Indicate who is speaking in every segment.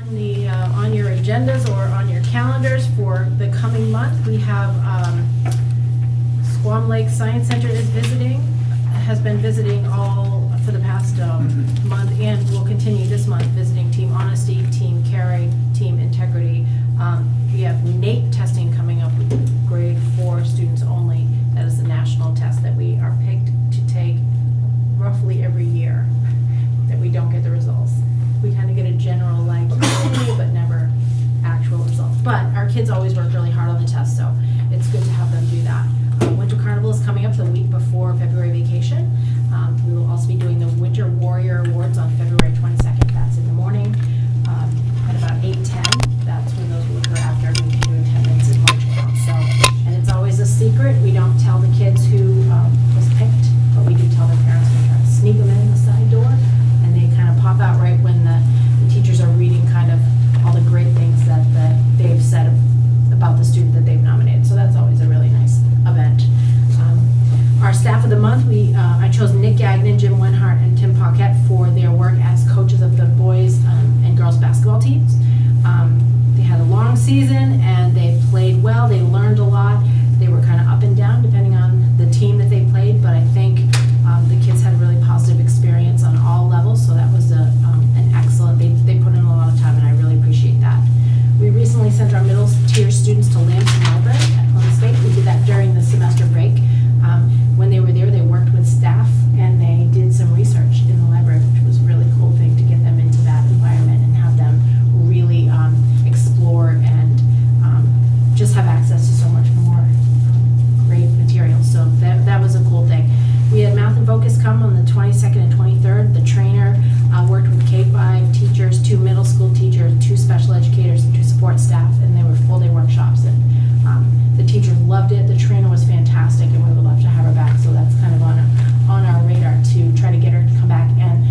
Speaker 1: On your agendas or on your calendars for the coming month, we have Squam Lake Science Center has been visiting all for the past month, and will continue this month visiting Team Honesty, Team Caring, Team Integrity. We have NAEP testing coming up with grade 4 students only. That is the national test that we are picked to take roughly every year that we don't get the results. We kind of get a general like, yay, but never actual results. But our kids always work really hard on the test, so it's good to have them do that. Winter Carnival is coming up the week before February vacation. We will also be doing the Winter Warrior Awards on February 22nd. That's in the morning at about 8:10. That's when those will occur after we can do attendance and lunch count. So, and it's always a secret. We don't tell the kids who was picked, but we do tell their parents. We try to sneak them in the side door, and they kind of pop out right when the teachers are reading kind of all the great things that they've said about the student that they've nominated. So that's always a really nice event. Our staff of the month, I chose Nick Gagnon, Jim Wenhart, and Tim Paquette for their work as coaches of the boys and girls basketball teams. They had a long season and they played well. They learned a lot. They were kind of up and down depending on the team that they played, but I think the kids had a really positive experience on all levels, so that was an excellent, they put in a lot of time, and I really appreciate that. We recently sent our middle tier students to Lamson Library at Home State. We did that during the semester break. When they were there, they worked with staff and they did some research in the library, which was a really cool thing to get them into that environment and have them really explore and just have access to so much more great material. So that was a cool thing. We had Math and Focus come on the 22nd and 23rd. The trainer worked with K-5 teachers, 2 middle school teachers, 2 special educators, and 2 support staff, and they were full-day workshops. And the teachers loved it. The trainer was fantastic, and we would love to have her back. So that's kind of on our radar to try to get her to come back and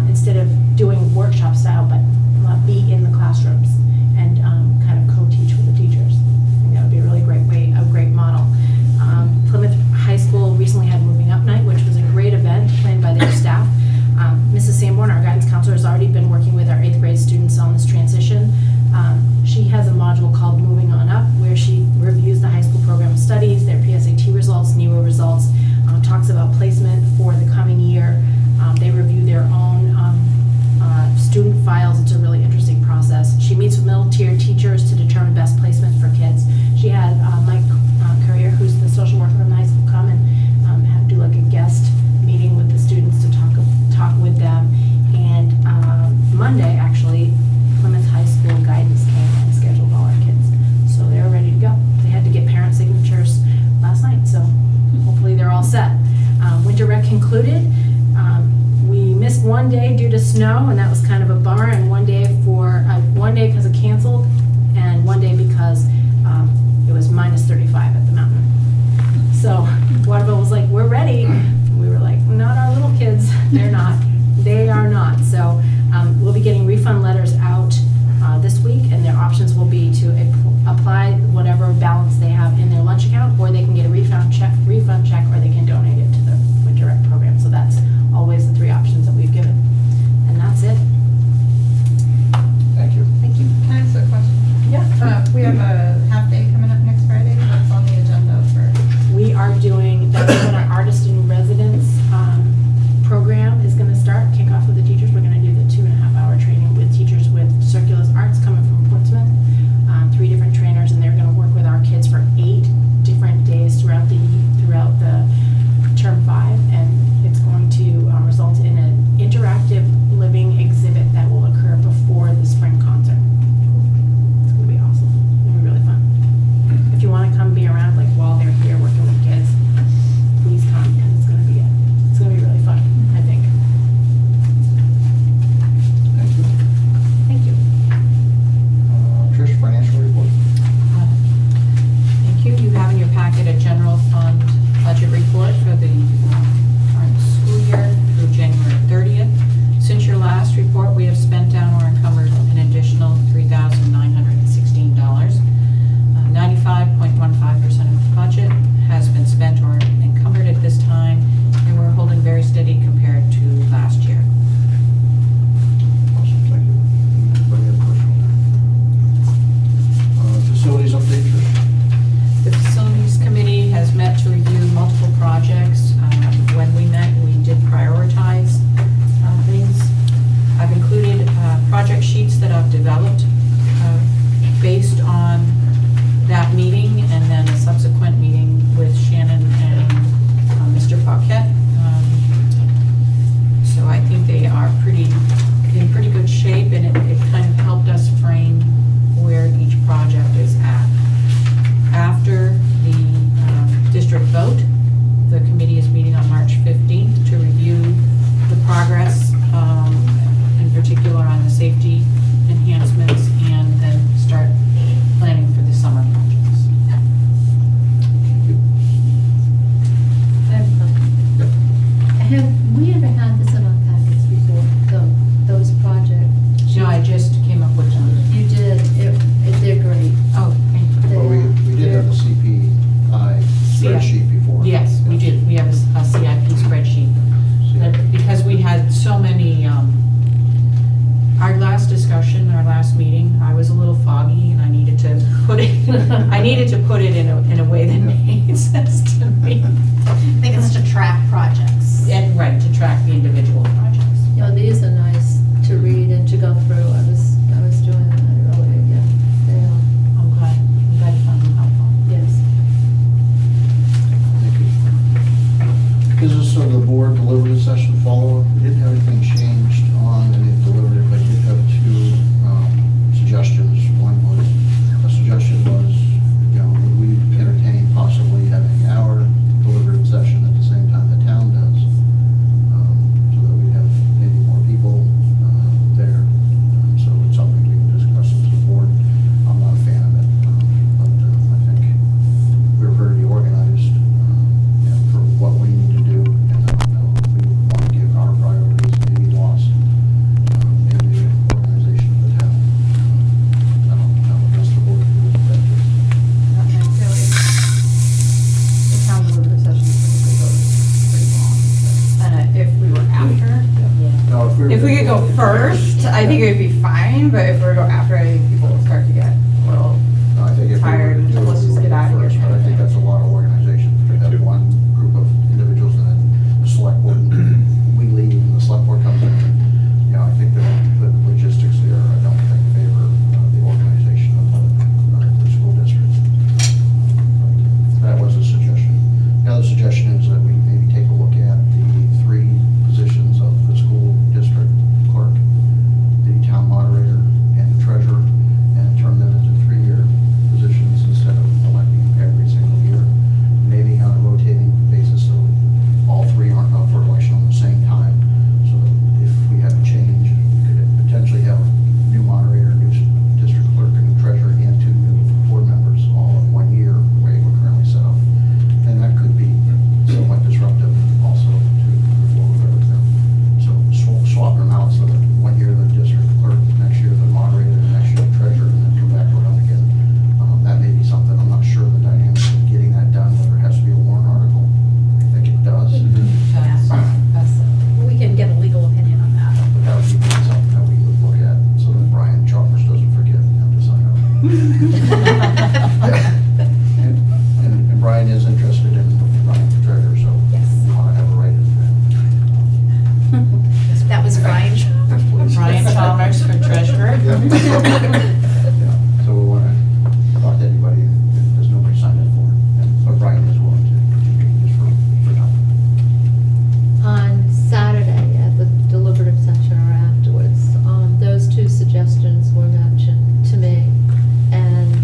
Speaker 1: instead of doing workshop style, but be in the classrooms and kind of co-teach with the teachers. I think that would be a really great way, a great model. Plymouth High School recently had Moving Up Night, which was a great event planned by their staff. Mrs. Sanborn, our guidance counselor, has already been working with our 8th grade students on this transition. She has a module called Moving On Up, where she reviews the high school program of studies, their PSAT results, NEWA results, talks about placement for the coming year. They review their own student files. It's a really interesting process. She meets with middle tier teachers to determine best placement for kids. She had Mike Courier, who's the social worker from the high school, come and do like a guest meeting with the students to talk with them. And Monday, actually, Plymouth High School guidance came and scheduled all our kids. So they're ready to go. They had to get parent signatures last night, so hopefully they're all set. Winter rec concluded. We missed one day due to snow, and that was kind of a bummer, and one day because it canceled, and one day because it was minus 35 at the mountain. So Waterville was like, we're ready. And we were like, not our little kids. They're not. They are not. So we'll be getting refund letters out this week, and their options will be to apply whatever balance they have in their lunch account, or they can get a refund check, or they can donate it to the Winter Rec program. So that's always the 3 options that we've given. And that's it.
Speaker 2: Thank you.
Speaker 3: Thank you. Can I ask a question?
Speaker 1: Yeah.
Speaker 3: We have a half day coming up next Friday. What's on the agenda for?
Speaker 1: We are doing, that's when our artist in residence program is going to start, kick off with the teachers. We're going to do the 2.5-hour training with teachers with Circulus Arts coming from Portsmouth, 3 different trainers, and they're going to work with our kids for 8 different days throughout the term
Speaker 2: have developed based on that meeting and then a subsequent meeting with Shannon and Mr. Paquette. So I think they are in pretty good shape, and it kind of helped us frame where each project is at. After the district vote, the committee is meeting on March 15th to review the progress, in particular on the safety enhancements, and then start planning for the summer projects.
Speaker 4: Have we ever had this in our packets before, those projects?
Speaker 2: No, I just came up with them.
Speaker 4: You did, they're great.
Speaker 2: Oh, thank you.
Speaker 5: Well, we did have a CPI spreadsheet before.
Speaker 2: Yes, we did. We have a CIP spreadsheet. But because we had so many, our last discussion, our last meeting, I was a little foggy and I needed to put it, in a way that made sense to me.
Speaker 1: I think it's to track projects.
Speaker 2: And, right, to track the individual projects.
Speaker 4: You know, these are nice to read and to go through. I was doing that earlier, yeah. They are,
Speaker 2: I'm glad you found them helpful.
Speaker 4: yes.
Speaker 5: Thank you. Business of the board deliberative session follow-up. We didn't have anything changed on any deliberative, but I did have two suggestions. One was, a suggestion was, would we entertain possibly having our deliberative session at the same time the town does? So that we'd have maybe more people there. So it's something we can discuss as a board. I'm not a fan of it, but I think we're very organized for what we need to do. And we want to give our priorities maybe lost in the organization of the town. I don't know what else the board can do with that.
Speaker 3: Not necessarily. The town deliberative session is pretty long. If we were after,
Speaker 5: No,
Speaker 3: if we could go first, I think it would be fine, but if we were to go after, I think people will start to get a little,
Speaker 5: No, I think if we were
Speaker 3: tired,
Speaker 5: to do it,
Speaker 3: let's
Speaker 5: we
Speaker 3: just
Speaker 5: would
Speaker 3: get
Speaker 5: go
Speaker 3: out of here
Speaker 5: first, but I think that's a lot of organization to have one group of individuals and then the select board, we leave and the select board comes in. I think that the logistics there, I don't think favor the organization of the school district. That was a suggestion. The other suggestion is that we maybe take a look at the three positions of the school district clerk, the town moderator, and the treasurer, and turn them into 3-year positions instead of electing every single year. Maybe on a rotating basis, so all three aren't up for election at the same time. So that if we have a change, we could potentially have a new moderator, new district clerk, and treasurer, and 2 new board members all in 1 year, the way we're currently set up. And that could be somewhat disruptive also to the flow of everything. So swap them out so that 1 year the district clerk, next year the moderator, and next year the treasurer, and then come back around again. That may be something. I'm not sure the dynamics of getting that done, whether it has to be a warrant article. I think it does.
Speaker 1: We can get a legal opinion on that.
Speaker 5: But that would be something that we would look at so that Brian Chalmers doesn't forget to sign up. And Brian is interested in running for treasurer, so
Speaker 1: Yes.
Speaker 5: we want to have a right in that.
Speaker 1: That was Brian.
Speaker 5: Yes, please.
Speaker 2: Brian Chalmers for treasurer.
Speaker 5: Yeah, so we want to talk to anybody, if there's nobody signed up for it. But Brian is willing to continue just for nothing.
Speaker 4: On Saturday at the deliberative session or afterwards, those two suggestions were mentioned to me. And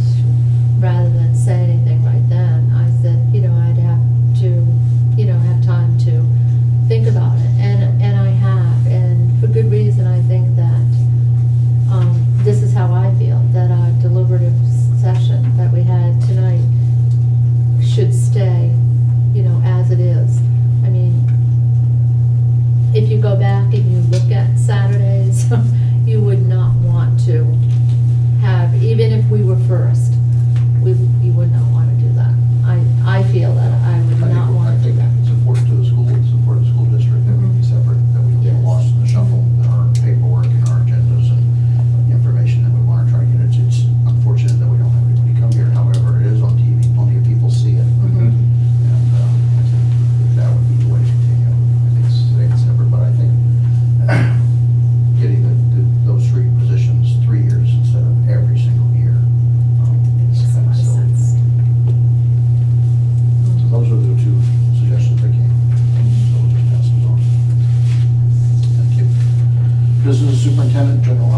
Speaker 4: rather than say anything right then, I said, I'd have to, have time to think about it. And I have, and for good reason. I think that this is how I feel, that our deliberative session that we had tonight should stay, as it is. I mean, if you go back and you look at Saturdays, you would not want to have, even if we were first, you would not want to do that. I feel that I would not want to do
Speaker 5: I
Speaker 4: that.
Speaker 5: think it's important to the school, it's important to the school district that we be separate, that we don't get
Speaker 4: Yes.
Speaker 5: lost in the shuffle in our paperwork and our agendas and information that we want to try to get. It's unfortunate that we don't have anybody come here. However, it is on TV, plenty of people see it.
Speaker 4: Mhm.
Speaker 5: And I think that would be the way to continue. I think staying separate, but I think getting those three positions, 3 years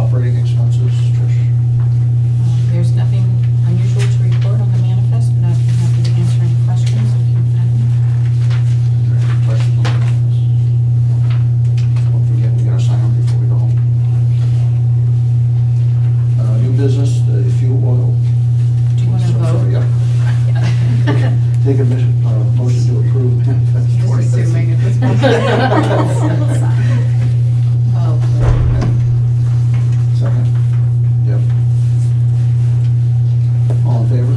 Speaker 5: operating expenses, Trish?
Speaker 2: There's nothing unusual to report on the manifest, but I'd be happy to answer any questions if you've had any.
Speaker 5: Are there any questions on the manifest? Don't forget, we gotta sign them before we go home. New business, the fuel oil.
Speaker 2: Do you want to vote?
Speaker 5: Yep. Take a motion to approve manifest
Speaker 3: Just
Speaker 5: 20.
Speaker 3: assuming at this point.
Speaker 2: Oh,
Speaker 5: Second? Yep. All in favor?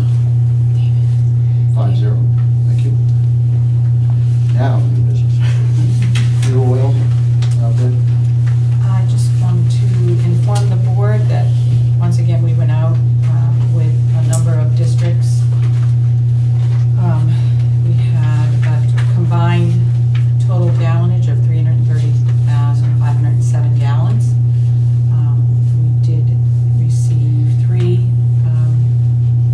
Speaker 5: 5-0. Thank you. Now, new business. Fuel oil, out there.
Speaker 2: I just want to inform the board that, once again, we went out with a number of districts. We had a combined total gallonage of 330,507 gallons. We did receive 3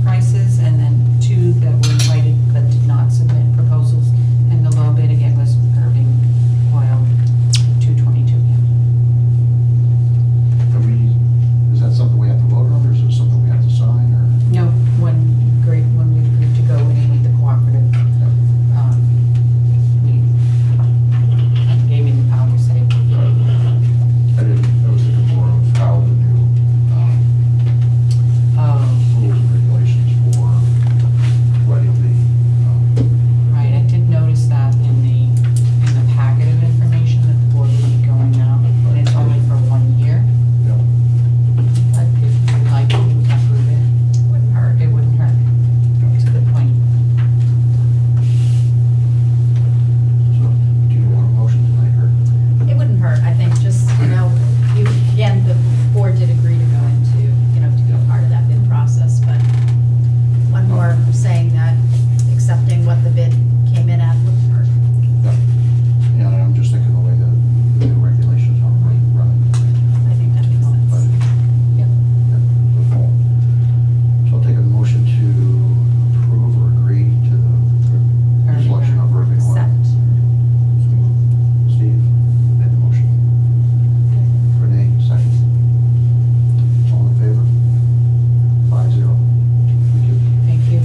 Speaker 2: prices and then 2 that were invited but did not submit proposals. And the low bid again was Irving Oil, 222 gallon.
Speaker 5: Is that something we have to vote on, or is it something we have to sign, or?
Speaker 2: No, when we agreed to go in with the cooperative, we gave me the power to say.
Speaker 5: I was thinking more of how the new rules and regulations for letting
Speaker 2: Right, I did notice that in the packet of information that the board will be going out, and it's only for 1 year.
Speaker 5: Yep.
Speaker 2: But if you'd like to approve it, wouldn't hurt, it wouldn't hurt. It's a good point.
Speaker 5: So, do you want a motion tonight, or?
Speaker 3: It wouldn't hurt, I think, just, again, the board did agree to go into, to be a part of that bid process, but one more saying that accepting what the bid came in at wouldn't hurt.
Speaker 5: Yep. Yeah, and I'm just thinking the way the new regulations are running.
Speaker 3: I think that makes sense.
Speaker 5: Yep. So I'll take a motion to approve or agree to the selection of Irving Oil.
Speaker 3: Accept.
Speaker 5: Steve made the motion. Renee, second. All in favor? 5-0. Thank you.
Speaker 2: Thank you.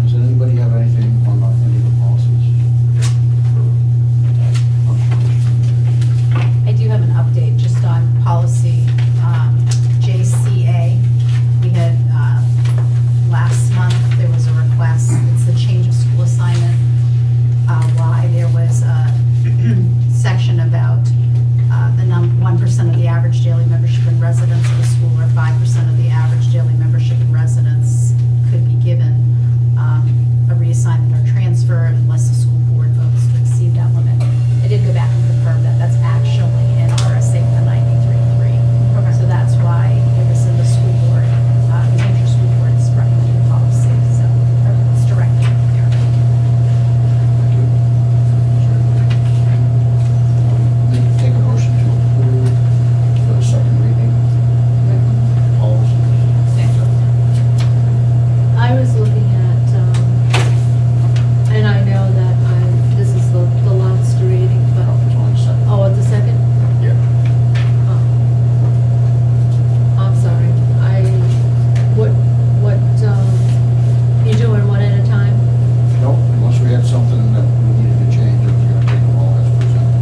Speaker 5: Does anybody have anything on any of the policies?
Speaker 3: I do have an update just on policy JCA. We had, last month, there was a request, it's the change of school assignment. Why there was a section about the 1% of the average daily membership in residence of the school, or 5% of the average daily membership in residence could be given a reassignment or transfer unless the school board votes to exceed that limit. I did go back and confirm that that's actually in RSA 93.3. Okay. So that's why it was in the school board, the New Hampshire School Board's recommended policy, so it's directly there.
Speaker 5: Thank you. Take a motion to approve for the second reading. Policies.
Speaker 4: I was looking at, and I know that this is the last reading, but,
Speaker 5: It's only second.
Speaker 4: oh, it's the second?
Speaker 5: Yeah.
Speaker 4: Oh. I'm sorry, you doing one at a time?
Speaker 5: No, unless we had something that we needed to change, I was gonna take them all as presented.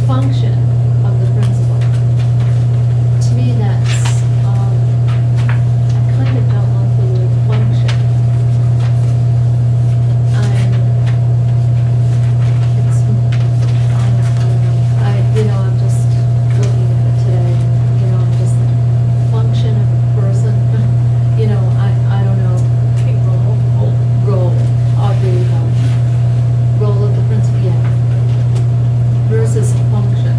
Speaker 4: Function of the principal. To me, that's, I kind of don't like the word function. I'm just looking at it today, I'm just, function of a person, I don't know. Role, there you go. Role of the principal, yeah. Versus function,